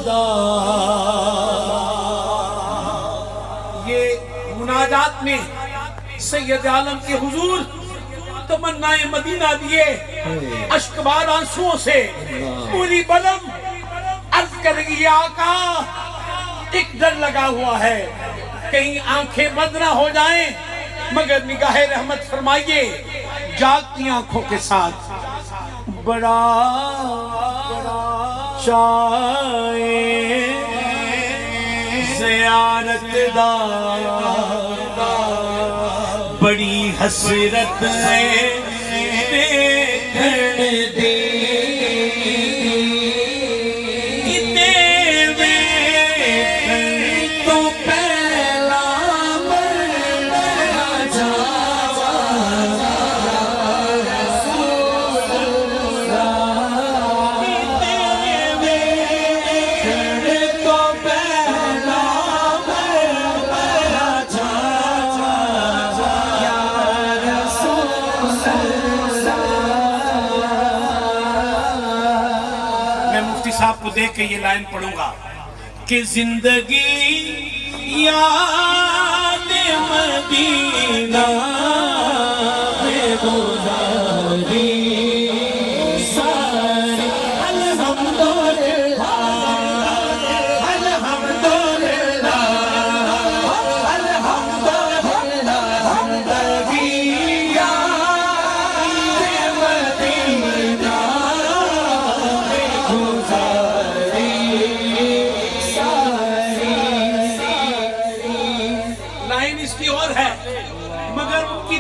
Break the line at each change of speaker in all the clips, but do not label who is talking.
दा। ये मुनाजात में सैयद आलम के हुजूर तमन्नाए मदीना दिए अश्कबार आंसुओं से पूरी बलम अर्ज करेगी, आका एक डर लगा हुआ है कहीं आंखें बंद ना हो जाएं, मगर निगाहे रहमत फरमाइए जागती आंखों के साथ बड़ा चाहे ज़ियारत दा, बड़ी हसरत है देखण दी। साहब को देख के ये लाइन पढ़ूंगा कि जिंदगी याद मदीना में गुजारी सारी अल्हम्दुलिल्लाह अल्हम्दुलिल्लाह अल्हम्दुलिल्लाह जिंदगी याद मदीना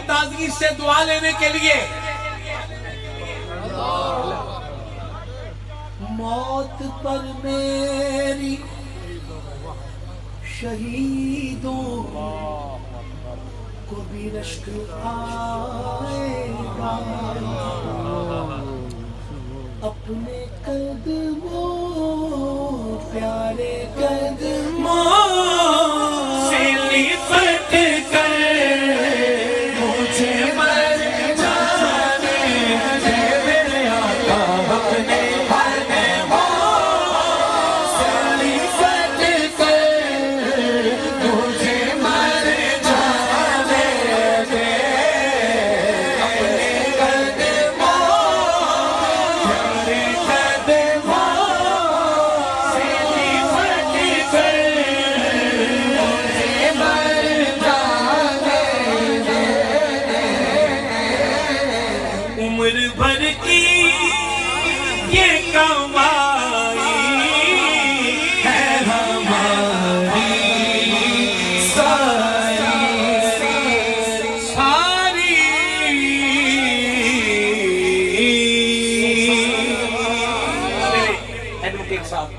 ताजगी से दुआ लेने के लिए मौत पर मेरी शहीदों को भी रश्क आएगा, अपने कदमों प्यारे कदमों से लिपट कर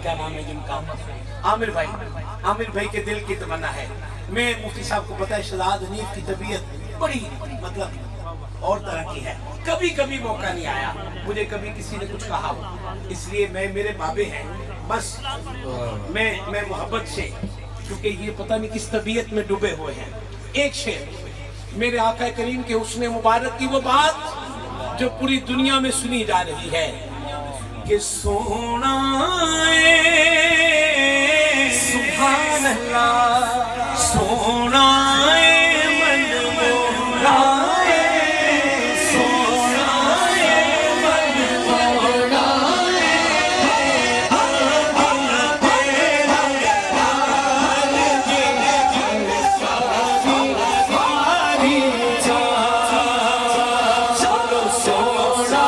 क्या नाम है जिनका आमिर भाई के दिल की तमन्ना है। मैं मुफ्ती साहब को पता है शहजाद हनीफ की तबीयत बड़ी मतलब और तरह की है, कभी कभी मौका नहीं आया मुझे, कभी किसी ने कुछ कहा हो, इसलिए मैं मेरे बाबे हैं बस मैं मोहब्बत से, क्योंकि ये पता नहीं किस तबीयत में डूबे हुए हैं। एक शेर मेरे आका करीम के हुस्न मुबारक की वो बात जो पूरी दुनिया में सुनी जा रही है कि सोना सुभान अल्लाह सोना मन मोरा सोना मन मोरा चलो सोना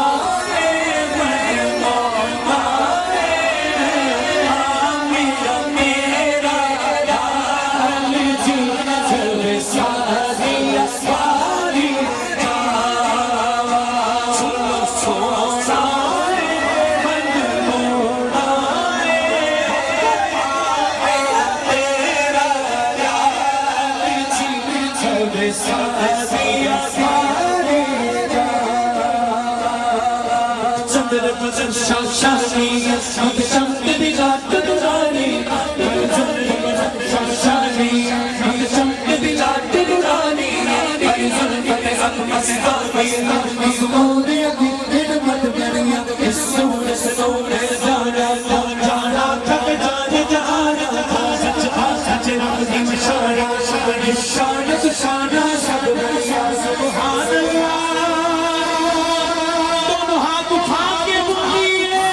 जाना
अजीम शान शान शान सब बढ़िया सुभान अल्लाह। दोनों हाथ उठा के बोलिए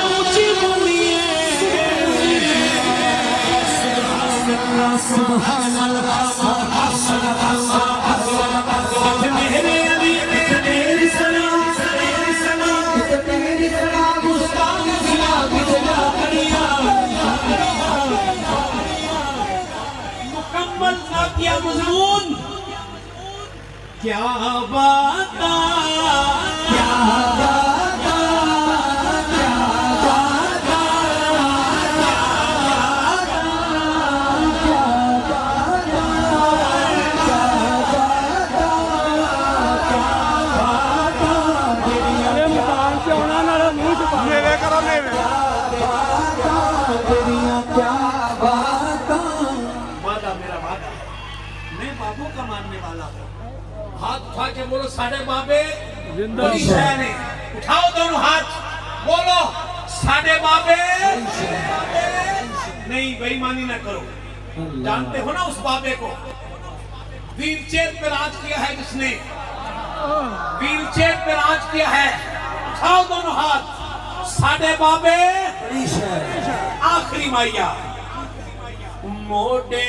ऊंची बोलिए सुभान अल्लाह मेरे अली तेरी सलाम तेरी सलाम मुस्ताक सलाम बिजला बढ़िया मुकम्मल ना किया मजमून क्या बात क्या हाथ उठा के बोलो साढ़े बाबे बड़ी शहर है। उठाओ दोनों हाथ बोलो साढ़े बाबे नहीं बेईमानी ना करो। जानते हो ना उस बाबे को व्हीलचेयर पे राज किया है जिसने व्हीलचेयर पे राज किया है। उठाओ दोनों हाथ साढ़े बाबे आखिरी माइया मोटे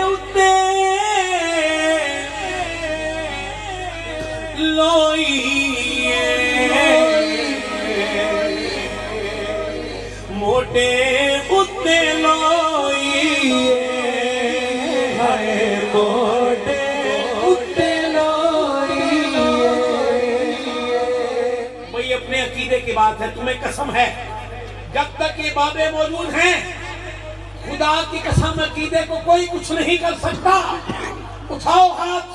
उते लोइए मोटे उते लोइए मोटे उते लोइए। भाई अपने अकीदे की बात है तुम्हें कसम है जब तक ये बाबे मौजूद हैं खुदा की कसम अकीदे को कोई कुछ नहीं कर सकता। उठाओ हाथ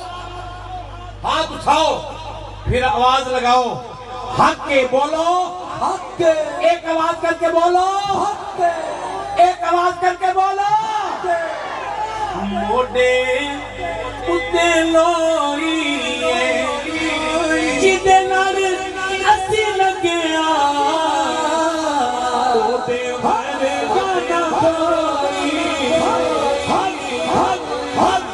हाथ उठाओ फिर आवाज लगाओ हक के बोलो हक के एक आवाज करके बोलो हक के एक आवाज करके बोलो मोटे उते लोइए जिदे नाल अस्सी लगिया ओदे भरे गाना कोई हक हक हक हक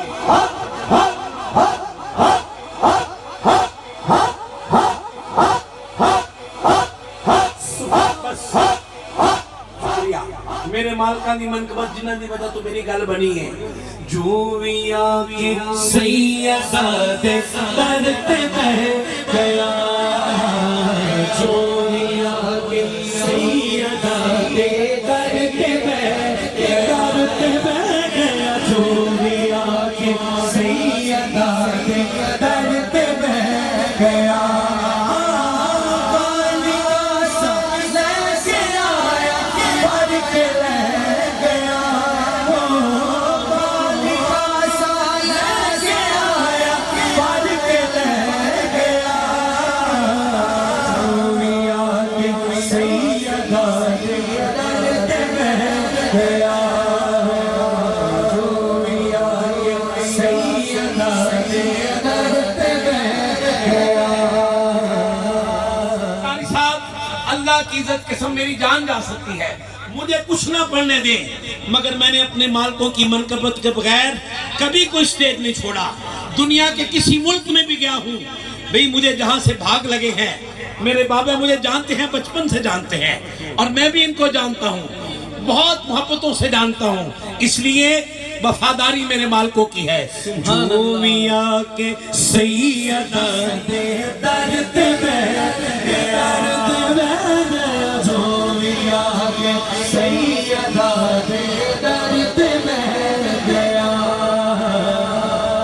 मेरे मालका दी मनकबत जिन्हां दी वजह तो मेरी गल बनी है जूविया के सैयदा दे दर ते बह गया जूविया के सैयदा दे दर ते बह गया जूविया के सैयदा दे दर ते बह गया की इज्जत कसम मेरी जान जा सकती है मुझे कुछ ना पढ़ने दें मगर मैंने अपने मालकों की मनकबत के बगैर कभी कोई स्टेज नहीं छोड़ा। दुनिया के किसी मुल्क में भी गया हूँ भाई मुझे जहाँ से भाग लगे हैं मेरे बाबा मुझे जानते हैं बचपन से जानते हैं और मैं भी इनको जानता हूँ बहुत मोहब्बतों से जानता हूँ इसलिए वफादारी मेरे मालकों की है। जूमिया के सैयदा दे दर्द सैयदा दे दर्द में गया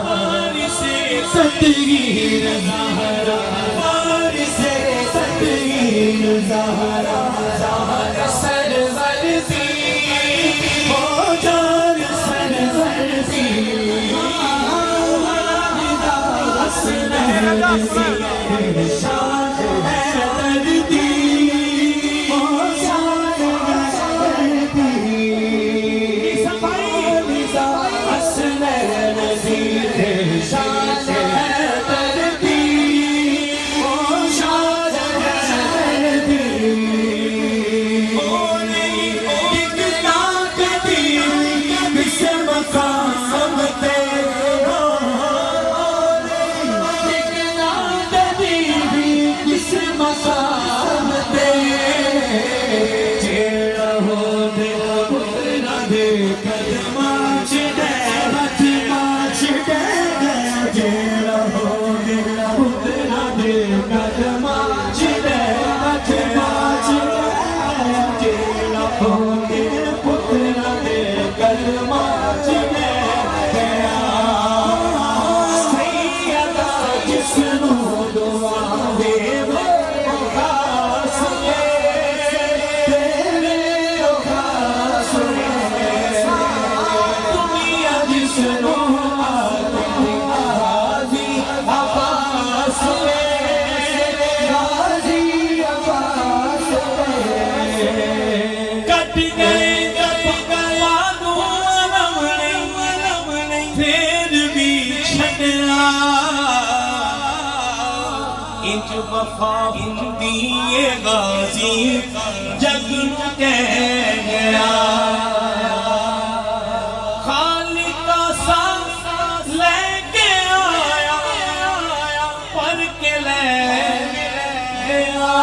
वारिसे तदहीर ज़हरा वारिसे तदहीर ज़हरा ज़हरा सरवर सी हो जान सरवर सी हसनैन सी शान है दर्दी मकाम ते टिकना कदी भी किस मकाम ते जेड़ा हो दे पुत्रा दे कदमां च हथ माच दे जेड़ा हो दे पुत्रा दे कदमां च हथ माच जेड़ा हो दे पुत्रा दे कदमां च गया सैयदा जिसनू दुआ दे वो खास ले तेरे खास ले दुनिया जिसनू गाजी अब्बास ले गाजी अब्बास ले कट गए फिर भी छड़ना इंज वफा हिंदी गाजी जग कह गया खालिका सा लेके आया पर के ले गया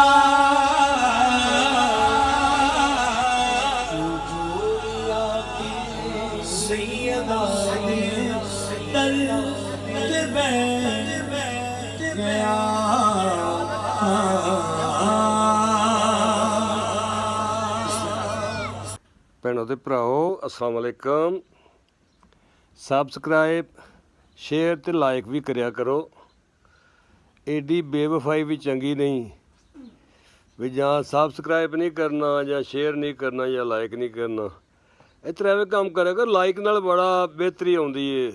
सैयदा दर ते बैठ गया
ਭੈਣੋ ਤੇ ਭਰਾਓ ਅਸਲਾਮ ਵਾਲੇਕਮ ਸਬਸਕ੍ਰਾਈਬ ਸ਼ੇਅਰ ਤੇ ਲਾਈਕ ਵੀ ਕਰਿਆ ਕਰੋ ਏਡੀ ਬੇਵਫਾਈ ਵੀ ਚੰਗੀ ਨਹੀਂ ਵੀ ਜਾਂ ਸਬਸਕ੍ਰਾਈਬ ਨਹੀਂ ਕਰਨਾ ਜਾਂ ਸ਼ੇਅਰ ਨਹੀਂ ਕਰਨਾ ਜਾਂ ਲਾਈਕ ਨਹੀਂ ਕਰਨਾ ਇਸ ਤਰ੍ਹਾਂ ਐਵੇਂ ਕੰਮ ਕਰਿਆ ਕਰ ਲਾਈਕ ਨਾਲ ਬੜਾ ਬਿਹਤਰੀ ਆਉਂਦੀ ਏ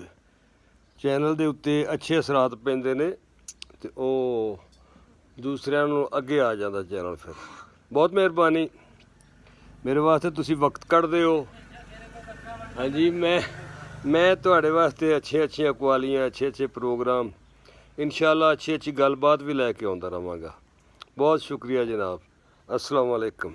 ਚੈਨਲ ਦੇ ਉੱਤੇ ਅੱਛੇ ਅਸਰਾਤ ਪੈਂਦੇ ਨੇ ਤੇ ਉਹ ਦੂਸਰਿਆਂ ਨੂੰ ਅੱਗੇ ਆ ਜਾਂਦਾ ਚੈਨਲ ਫਿਰ ਬਹੁਤ ਮਿਹਰਬਾਨੀ मेरे वास्ते तुसी वक्त कढ़दे हो हाँ जी मैं तुहाडे वास्ते अच्छी कवालियाँ अच्छे प्रोग्राम इंशाअल्लाह अच्छी गलबात भी लैके आउंदा रहांगा बहुत शुक्रिया जनाब अस्सलाम वालेकुम।